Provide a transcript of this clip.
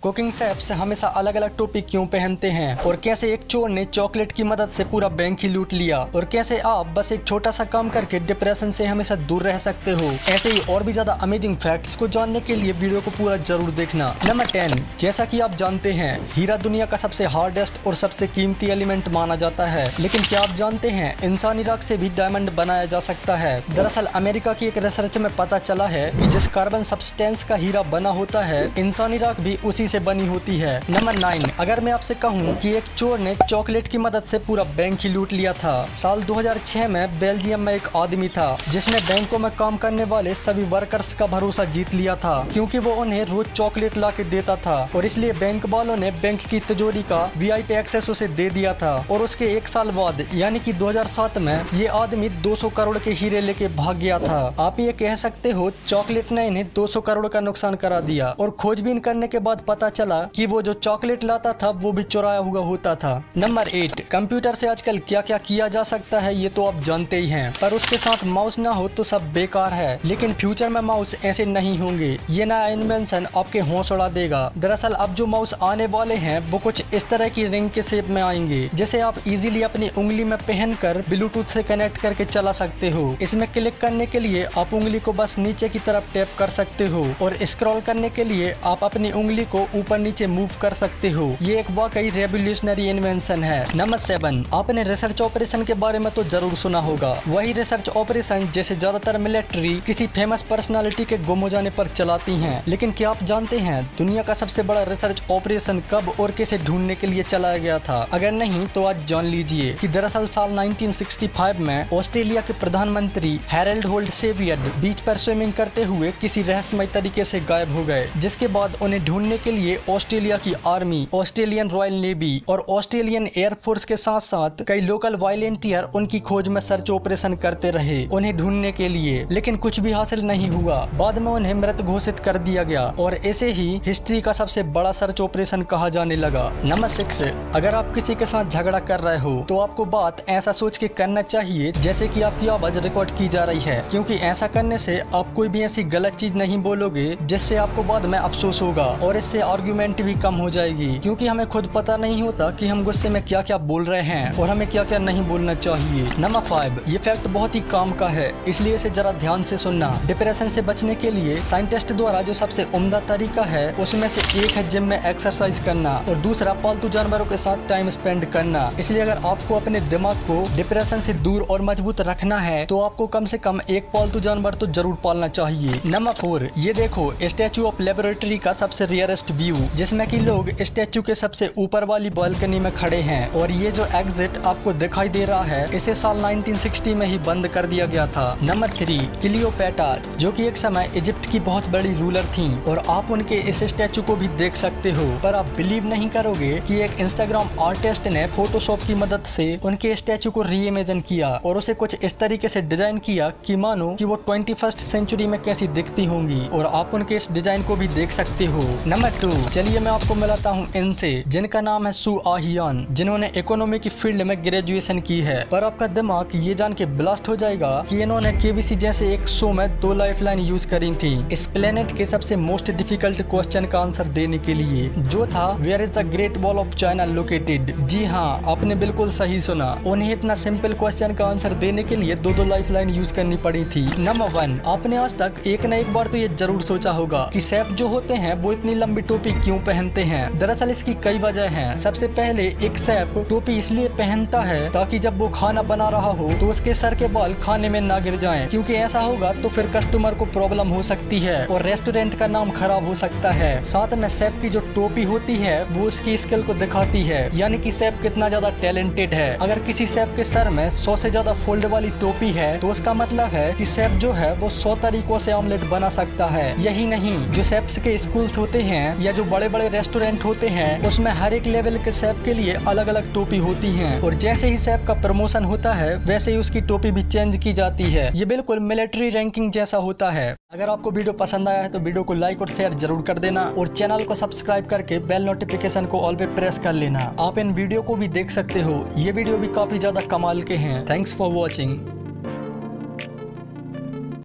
Cooking chefs हमेशा अलग अलग टोपी क्यों पहनते हैं और कैसे एक चोर ने चॉकलेट की मदद से पूरा बैंक ही लूट लिया और कैसे आप बस एक छोटा सा काम करके डिप्रेशन से हमेशा दूर रह सकते हो। ऐसे ही और भी ज्यादा अमेजिंग फैक्ट्स को जानने के लिए वीडियो को पूरा जरूर देखना। नंबर 10, जैसा कि आप जानते हैं हीरा दुनिया का सबसे हार्डेस्ट और सबसे कीमती एलिमेंट माना जाता है, लेकिन क्या आप जानते हैं इंसानी राख से भी डायमंड बनाया जा सकता है। दरअसल अमेरिका की एक रिसर्च में पता चला है कि जिस कार्बन सब्सटेंस का हीरा बना होता है इंसानी राख भी उसी से बनी होती है। नंबर 9, अगर मैं आपसे कहूं कि एक चोर ने चॉकलेट की मदद से पूरा बैंक ही लूट लिया था। साल 2006 में बेल्जियम में एक आदमी था जिसने बैंकों में काम करने वाले सभी वर्कर्स का भरोसा जीत लिया था, क्योंकि वो उन्हें रोज चॉकलेट ला के देता था और इसलिए बैंक वालों ने बैंक की तिजोरी का VIP एक्सेस उसे दे दिया था। और उसके एक साल बाद यानी कि 2007 में ये आदमी 200 करोड़ के हीरे लेके भाग गया था। आप ये कह सकते हो चॉकलेट ने इन्हें 200 करोड़ का नुकसान करा दिया। और खोजबीन करने के बाद पता चला कि वो जो चॉकलेट लाता था वो भी चुराया हुआ होता था। नंबर 8, कंप्यूटर से आजकल क्या क्या किया जा सकता है ये तो आप जानते ही हैं, पर उसके साथ माउस ना हो तो सब बेकार है। लेकिन फ्यूचर में माउस ऐसे नहीं होंगे, ये नया इन्वेंशन आपके होश उड़ा देगा। दरअसल अब जो माउस आने वाले हैं वो कुछ इस तरह की रिंग के शेप में आएंगे, जिसे आप इजीली अपनी उंगली में पहनकर ब्लूटूथ से कनेक्ट करके चला सकते हो। इसमें क्लिक करने के लिए आप उंगली को बस नीचे की तरफ टैप कर सकते हो और स्क्रॉल करने के लिए आप अपनी उंगली को ऊपर नीचे मूव कर सकते हो। ये एक वाकई रेवोल्यूशनरी इन्वेंशन है। नंबर 7, आपने रिसर्च ऑपरेशन के बारे में तो जरूर सुना होगा। वही रिसर्च ऑपरेशन जैसे ज्यादातर मिलिट्री किसी फेमस पर्सनालिटी के गुम हो जाने पर चलाती हैं। लेकिन क्या आप जानते हैं दुनिया का सबसे बड़ा रिसर्च ऑपरेशन कब और कैसे ढूंढने के लिए चलाया गया था? अगर नहीं तो आज जान लीजिए कि दरअसल साल 1965 में ऑस्ट्रेलिया के प्रधानमंत्री हैरोल्ड होल्ट सेवियड बीच पर स्विमिंग करते हुए किसी रहस्यमय तरीके से गायब हो गए, जिसके बाद उन्हें ढूंढने के लिए ऑस्ट्रेलिया की आर्मी, ऑस्ट्रेलियन रॉयल नेवी और ऑस्ट्रेलियन एयरफोर्स के साथ साथ कई लोकल वॉलंटियर उनकी खोज में सर्च ऑपरेशन करते रहे उन्हें ढूंढने के लिए, लेकिन कुछ भी हासिल नहीं हुआ। बाद में उन्हें मृत घोषित कर दिया गया और ऐसे ही हिस्ट्री का सबसे बड़ा सर्च ऑपरेशन कहा जाने लगा। नंबर 6, अगर आप किसी के साथ झगड़ा कर रहे हो तो आपको बात ऐसा सोच के करना चाहिए जैसे कि आपकी आवाज रिकॉर्ड की जा रही है, क्योंकि ऐसा करने से आप कोई भी ऐसी गलत चीज नहीं बोलोगे जिससे आपको बाद में अफसोस होगा और इससे आर्गुमेंट भी कम हो जाएगी, क्योंकि हमें खुद पता नहीं होता कि हम गुस्से में क्या क्या बोल रहे हैं और हमें क्या क्या नहीं बोलना चाहिए। नंबर 5, ये फैक्ट बहुत ही काम का है, इसलिए इसे जरा ध्यान से सुनना। डिप्रेशन से बचने के लिए साइंटिस्ट द्वारा जो सबसे उम्दा तरीका है उसमें से एक है जिम में एक्सरसाइज करना और दूसरा पालतू जानवरों के साथ टाइम स्पेंड करना। इसलिए अगर आपको अपने दिमाग को डिप्रेशन से दूर और मजबूत रखना है तो आपको कम से कम एक पालतू जानवर तो जरूर पालना चाहिए। नंबर 4, ये देखो स्टैचू ऑफ लिबर्टी का सबसे रियरेस्ट व्यू, जिसमें कि लोग स्टैचू के सबसे ऊपर वाली बालकनी में खड़े हैं और ये जो एग्जिट आपको दिखाई दे रहा है इसे साल 1960 में ही बंद कर दिया गया था। नंबर 3, क्लियोपेट्रा, जो कि एक समय इजिप्ट की बहुत बड़ी रूलर थी और आप उनके इस स्टैचू को भी देख सकते हो, पर आप बिलीव नहीं करोगे कि एक इंस्टाग्राम आर्टिस्ट ने फोटोशॉप की मदद से उनके स्टैचू को रीइमेजिन किया और उसे कुछ इस तरीके से डिजाइन किया कि मानो कि वो 21st सेंचुरी में कैसी दिखती होंगी और आप उनके इस डिजाइन को भी देख सकते हो। नंबर 2, चलिए मैं आपको मिलाता हूँ इनसे, जिनका नाम है सू आहियान, जिन्होंने इकोनॉमी की फील्ड में ग्रेजुएशन की है। पर आपका दिमाग ये जान के ब्लास्ट हो जाएगा कि इन्होंने KBC जैसे एक शो में 2 लाइफलाइन यूज करी थी इस प्लेनेट के सबसे मोस्ट डिफिकल्ट क्वेश्चन का आंसर देने के लिए, जो था where is the great wall of China located. जी हाँ, आपने बिल्कुल सही सुना, उन्हें इतना सिंपल क्वेश्चन का आंसर देने के लिए 2 लाइफलाइन यूज करनी पड़ी थी। नंबर 1, आपने आज तक एक न एक बार तो ये जरूर सोचा होगा कि शेफ जो होते हैं वो इतनी लंबी टोपी क्यों पहनते हैं। दरअसल इसकी कई वजह हैं। सबसे पहले एक शेफ टोपी इसलिए पहनता है ताकि जब वो खाना बना रहा हो तो उसके सर के बाल खाने में ना गिर जाएं, क्योंकि ऐसा होगा तो फिर कस्टमर को प्रॉब्लम हो सकती है और रेस्टोरेंट का नाम खराब हो सकता है। साथ में शेफ की जो टोपी होती है वो उसकी स्किल को दिखाती है, यानी कि शेफ कितना ज्यादा टैलेंटेड है। अगर किसी शेफ के सर में 100 से ज्यादा फोल्ड वाली टोपी है तो उसका मतलब है कि शेफ जो है वो 100 तरीकों से ऑमलेट बना सकता है। यही नहीं, जो शेफ्स के स्कूल्स होते हैं या जो बड़े बड़े रेस्टोरेंट होते हैं उसमें हर एक लेवल के शेफ के लिए अलग अलग टोपी होती है और जैसे ही शेफ का प्रमोशन होता है वैसे ही उसकी टोपी भी चेंज की जाती है। ये बिल्कुल मिलिट्री रैंकिंग जैसा होता है। अगर आपको वीडियो पसंद आया है तो वीडियो को लाइक और शेयर जरूर कर देना और चैनल को सब्सक्राइब करके बेल नोटिफिकेशन को ऑल पे प्रेस कर लेना। आप इन वीडियो को भी देख सकते हो, ये वीडियो भी काफी ज्यादा कमाल के हैं। Thanks for watching.